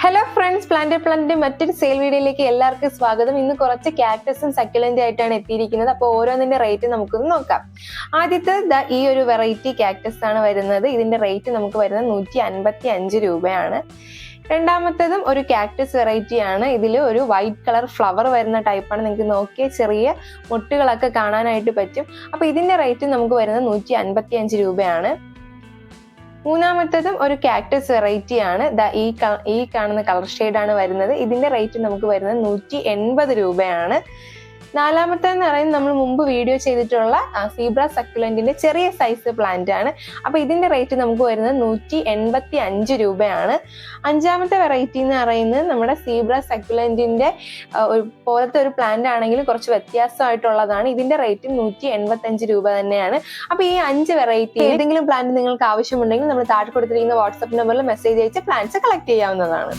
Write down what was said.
Hello friends, പ്ലാന്റിന്റെ മറ്റൊരു sale വീഡിയോയിലേക്ക് എല്ലാവർക്കും സ്വാഗതം. ഇന്ന് കുറച്ച് കാക്ടസും സക്യുലന്റ് ആയിട്ടാണ് എത്തിയിരിക്കുന്നത്. അപ്പോൾ ഓരോന്നിന്റെ റേറ്റ് നമുക്കൊന്ന് നോക്കാം. ആദ്യത്തെ ഈ ഒരു വെറൈറ്റി കാക്ടസ് ആണ് വരുന്നത്. ഇതിന്റെ റേറ്റ് നമുക്ക് വരുന്നത് 155 രൂപയാണ്. രണ്ടാമത്തേതും ഒരു കാക്ടസ് വെറൈറ്റി ആണ്. ഇതിൽ ഒരു വൈറ്റ് കളർ ഫ്ലവർ വരുന്ന ടൈപ്പാണ്. നിങ്ങൾക്ക് നോക്കിയ ചെറിയ മുട്ടുകളൊക്കെ കാണാനായിട്ട് പറ്റും. അപ്പൊ ഇതിന്റെ റേറ്റ് നമുക്ക് വരുന്നത് 155 രൂപയാണ്. മൂന്നാമത്തേതും ഒരു കാക്ടസ് വെറൈറ്റി ആണ്. ഈ കാണുന്ന കളർ ഷെയ്ഡാണ് വരുന്നത്. ഇതിന്റെ റേറ്റ് നമുക്ക് വരുന്നത് 180 രൂപയാണ്. നാലാമത്തേന്ന് പറയുന്നത് നമ്മൾ മുമ്പ് വീഡിയോ ചെയ്തിട്ടുള്ള സീബ്ര സക്യുലന്റിന്റെ ചെറിയ സൈസ് പ്ലാന്റ് ആണ്. അപ്പൊ ഇതിന്റെ റേറ്റ് നമുക്ക് വരുന്നത് 185 രൂപയാണ്. അഞ്ചാമത്തെ വെറൈറ്റി എന്ന് പറയുന്നത് നമ്മുടെ സീബ്ര സക്യുലന്റിന്റെ പോലത്തെ ഒരു പ്ലാന്റ് ആണെങ്കിൽ കുറച്ച് വ്യത്യാസമായിട്ടുള്ളതാണ്. ഇതിന്റെ റേറ്റ് 185 രൂപ തന്നെയാണ്. അപ്പൊ ഈ 5 വെറൈറ്റി ഏതെങ്കിലും പ്ലാന്റ് നിങ്ങൾക്ക് ആവശ്യമുണ്ടെങ്കിൽ നമ്മൾ താഴെ കൊടുത്തിരിക്കുന്ന വാട്സ്ആപ്പ് നമ്പറിൽ മെസ്സേജ് അയച്ച് പ്ലാന്റ്സ് കളക്ട് ചെയ്യാവുന്നതാണ്.